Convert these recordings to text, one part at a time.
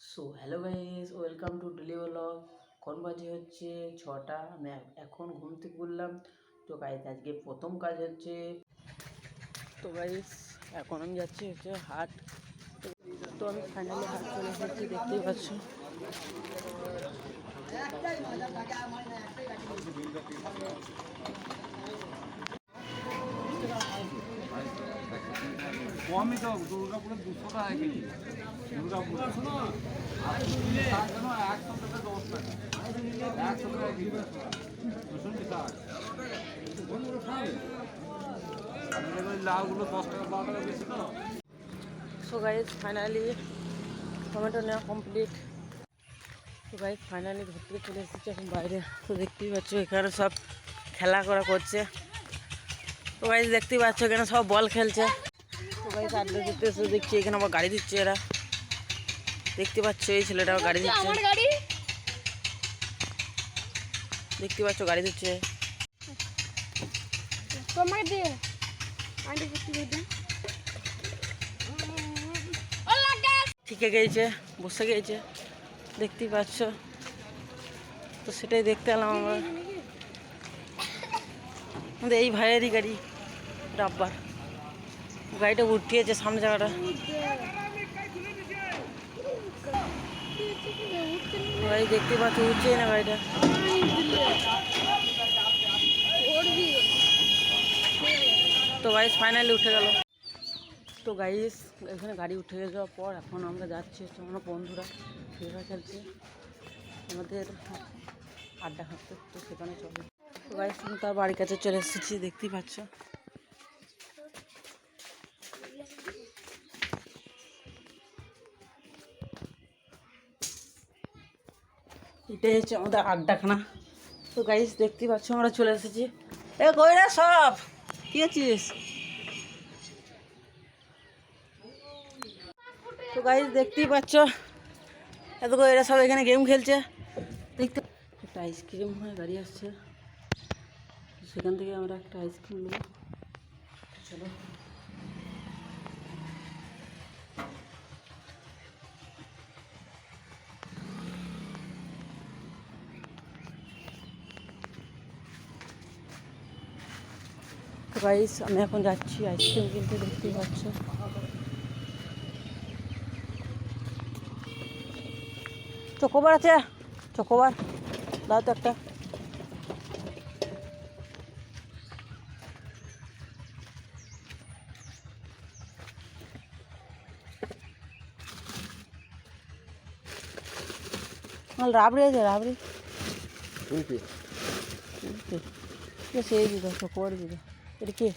So hello guys, welcome to daily blog. এখন বাজে হচ্ছে 6টা। আমি এখন ঘুম থেকে উঠলাম। তো গাইস আজকে প্রথম কাজ হচ্ছে, তো গাইস এখন আমি যাচ্ছি হচ্ছে হাট। তো আমি ফাইনালি হাট চলে এসেছি, দেখতেই পাচ্ছ। কমই তো দুর্গাপুরে 200 টাকা কেজি। দুর্গাপুর একশো টাকা 10 টাকা, 100 টাকা কেজি, 200 লাউগুলো 10 টাকা 12 টাকা বেশি তো। সো গাইস ফাইনালি টমেটো নেওয়া কমপ্লিট। তো গাইস ফাইনালি ঘর থেকে চলে এসেছি এখন বাইরে। তো দেখতেই পাচ্ছ এখানে সব খেলা করা করছে। তো গাইস দেখতেই পাচ্ছ এখানে সব বল খেলছে। তো গাইস আড্ডা দিতে এসে দেখছি এখানে আবার গাড়ি দিচ্ছে এরা। দেখতে পাচ্ছ এই ছেলেটা গাড়ি দিচ্ছে, দেখতে পাচ্ছ গাড়ি দিচ্ছে। ঠিকে গিয়েছে, বসে গিয়েছে, দেখতেই পাচ্ছ। তো সেটাই দেখতে এলাম আমরা। আমাদের এই ভাইয়েরই গাড়ি, ডাব্বার। গাড়িটা উঠিয়েছে সামনে জায়গাটা। গাড়ি দেখতে পাচ্ছ উঠছে না গাড়িটা। তো গাইস ফাইনালি উঠে গেল। তো গাইস এখানে গাড়ি উঠে যাওয়ার পর এখন আমরা যাচ্ছি হচ্ছে আমার বন্ধুরা ফ্রি ফায়ার খেলছে আমাদের আড্ডা খাচ্ছে। তো সেখানে চলে। তো গাইস আমি তার বাড়ির কাছে চলে এসেছি, দেখতেই পাচ্ছ। এটাই হচ্ছে আমাদের আড্ডাখানা। তো গাইস দেখতেই পাচ্ছ আমরা চলে এসেছি। এ কইরা সব কি আছিস? তো গাইস দেখতেই পাচ্ছ এত এরা সব এখানে গেম খেলছে। দেখতে একটা আইসক্রিম হয় গাড়ি আসছে, সেখান থেকে আমরা একটা আইসক্রিম নেব। চলো। তো গাইস আমি এখন যাচ্ছি আইসক্রিম কিনতে, দেখতেই পাচ্ছ। চকোবার আছে, চকোবার দাও তো একটা। রাবড়ি আছে, রাবড়ি সেই দিদা চকোবার দিদা। এটা কি?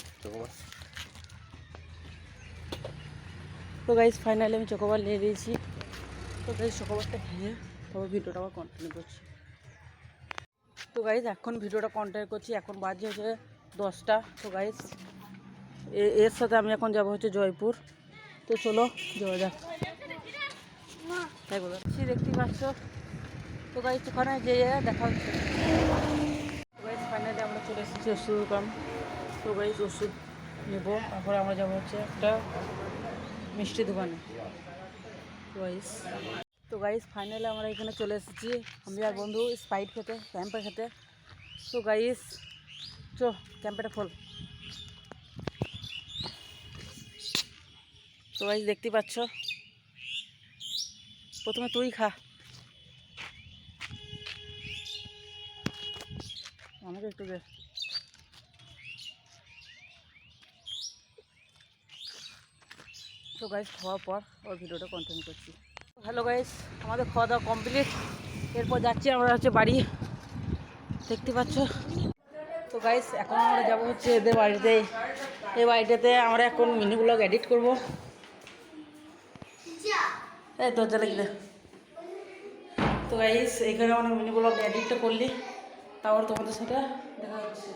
তো গাইস ফাইনালি আমি চকোবার নিয়ে দিয়েছি। তো গাইস চকোবারটা খেয়ে তারপর ভিডিওটা আবার কন্টিনিউ করছি। তো গাইস এখন ভিডিওটা কন্টিনিউ করছি। এখন বাজে হচ্ছে 10টা। তো গাইস এর সাথে আমি এখন যাব হচ্ছে জয়পুর। তো চলো যাওয়া যাক। তাই বলো, দেখতেই পাচ্ছ। তো গাইস ওখানে যে দেখা হচ্ছে। তো গাইস ফাইনালি আমরা চলে এসেছি ওষুধ দোকান। তো গাইস ওষুধ নেবো, তারপরে আমরা যাবো হচ্ছে একটা মিষ্টি দোকানে। তো গাইস ফাইনালি আমরা এখানে চলে এসেছি আমি আর বন্ধু স্প্রাইট খেতে, ক্যাম্পে খেতে। তো গাইস চো ক্যাম্পেটা খোল। তো গাইস দেখতে পাচ্ছ, প্রথমে তুই খা, আমাকে একটু দে। তো গাইস খাওয়ার পর ওর ভিডিওটা কন্টিনিউ করছি। হ্যালো গাইস, আমাদের খাওয়া দাওয়া কমপ্লিট। এরপর যাচ্ছি আমরা হচ্ছে বাড়ি, দেখতে পাচ্ছ। তো গাইস এখন আমরা যাবো হচ্ছে এদের বাড়িতে। এই বাড়িটাতে আমরা এখন মিনি ব্লগ এডিট করবো। এই তো চলে গেলে। তো গাইস এখানে আমরা মিনি ব্লগ এডিটটা করলি, তারপর তোমাদের সাথে দেখা হচ্ছে।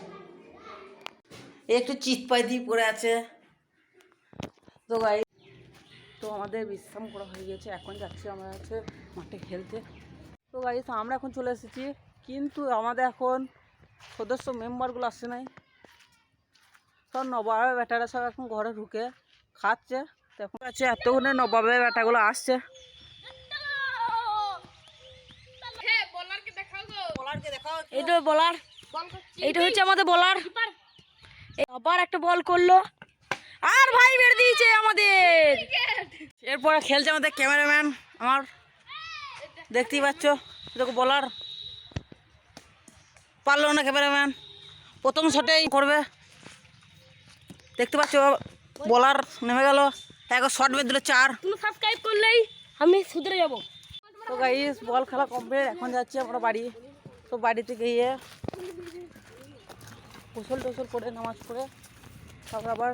একটু চিৎপাই দিয়ে পড়ে আছে। তো গাইস তো আমাদের বিশ্রাম করা হয়ে গেছে, এখন যাচ্ছি আমরা হচ্ছে মাঠে খেলতে। তো গাইস আমরা এখন চলে এসেছি, কিন্তু আমাদের এখন সদস্য মেম্বারগুলো আসছে নাই। সব নবাবের বেটারা সব এখন ঘরে ঢুকে খাচ্ছে। তো এখন আছে এতক্ষণে নবাবের বেটাগুলো আসছে। এইটা বলার, এইটা হচ্ছে আমাদের বলার। আবার একটা বল করলো আর ভাই মেরে দিয়েছে আমাদের। এরপরে খেলছে আমাদের ক্যামেরাম্যান আমার, দেখতেই পাচ্ছ। দেখো বলার পারলো না ক্যামেরাম্যান, প্রথম শটেই করবে। দেখতে পাচ্ছ বলার নেমে গেল, একবার শট মেরে দিল 4। তুমি সাবস্ক্রাইব করলেই আমি সুধরে যাব। তো গাইস বল খেলা কমপ্লিট, এখন যাচ্ছি আমরা বাড়ি। তো বাড়িতে গিয়ে গোসল টোসল করে নামাজ পড়ে তারপর আবার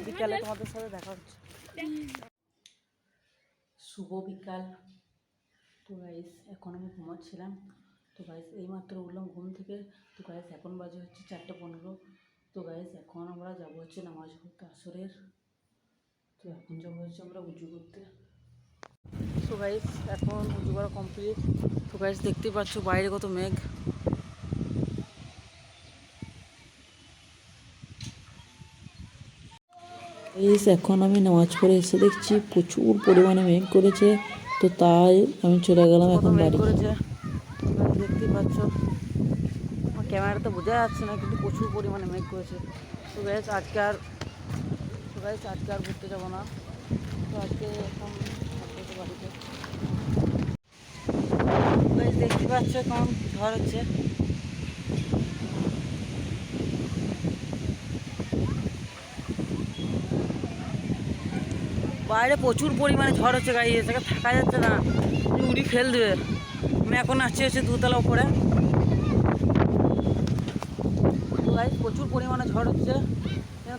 বিকালে তোমাদের সাথে দেখা হচ্ছে। শুভ বিকাল। তো গাইস এখন আমি ঘুমাচ্ছিলাম। তো গাইস এইমাত্র উঠলাম ঘুম থেকে। তো গাইস এখন বাজে হচ্ছে 4:15। তো গাইস এখন আমরা যাবো হচ্ছে নামাজ পড়তে আসরের। তো এখন যাবো হচ্ছে আমরা উজু করতে। তো গাইস এখন উজু করা কমপ্লিট। তো গাইস দেখতেই পাচ্ছ বাইরে কত মেঘ। এখন আমি নামাজ পড়ে এসে দেখছি প্রচুর পরিমাণে মেঘ করেছে। তো তাই আমি চলে গেলাম এখন বাড়ি। করেছে দেখতেই পাচ্ছ, আমার ক্যামেরাতে বোঝা যাচ্ছে না কিন্তু প্রচুর পরিমাণে মেঘ করেছে। তো গাইস আজকে আর ঘুরতে যাবো না। তো আজকে এখন বাড়িতে গাইস দেখতে পাচ্ছ কেমন ঝড় হচ্ছে। বাইরে প্রচুর পরিমাণে ঝড় হচ্ছে, গাড়ি এসে থাকা যাচ্ছে না, উড়ি ফেল দেবে। আমি এখন আসছি হচ্ছে 2তলা উপরে। তো গাইস প্রচুর পরিমাণে ঝড় হচ্ছে,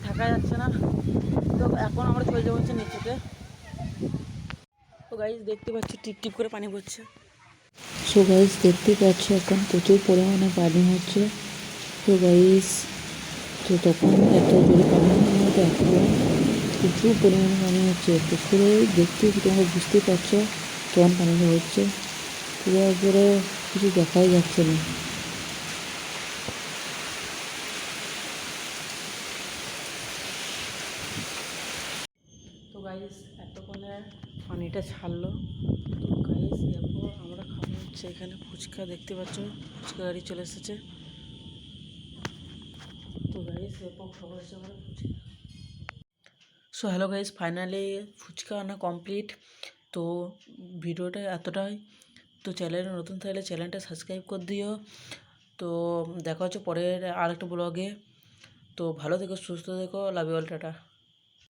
থাকা যাচ্ছে না। তো এখন আমরা চলে যাবো হচ্ছে নিচেতে। তো গাইস দেখতে পাচ্ছি টিপ টিপ করে পানি পড়ছে। সো গাইস দেখতে পাচ্ছি এখন প্রচুর পরিমাণে পানি হচ্ছে। তো গাইস তো তখন এত জোরে পানি হতো, এখন প্রচুর পরিমাণে পানি হচ্ছে পুকুরে। দেখতে তোমরা বুঝতে পারছো কেমন পানিটা হচ্ছে, পুরো করে কিছু দেখাই যাচ্ছে না। তো গাইস এতক্ষণে পানিটা ছাড়লো। তো গাইস এরপর আমরা খাবো হচ্ছে এখানে ফুচকা। দেখতে পাচ্ছ ফুচকা গাড়ি চলে এসেছে। তো গাইস এরপর খাবো হচ্ছে আমরা fuchka. So hello guys, finally fuchka আনা কমপ্লিট। তো ভিডিওটা এতটাই। তো চ্যানেলে নতুন থাকলে চ্যানেলটা সাবস্ক্রাইব করে দিও। তো দেখা হচ্ছে পরের আরেকটা ব্লগে। তো ভালো থেকো, সুস্থ থেকো, লাভ ইউ অল, টাটা।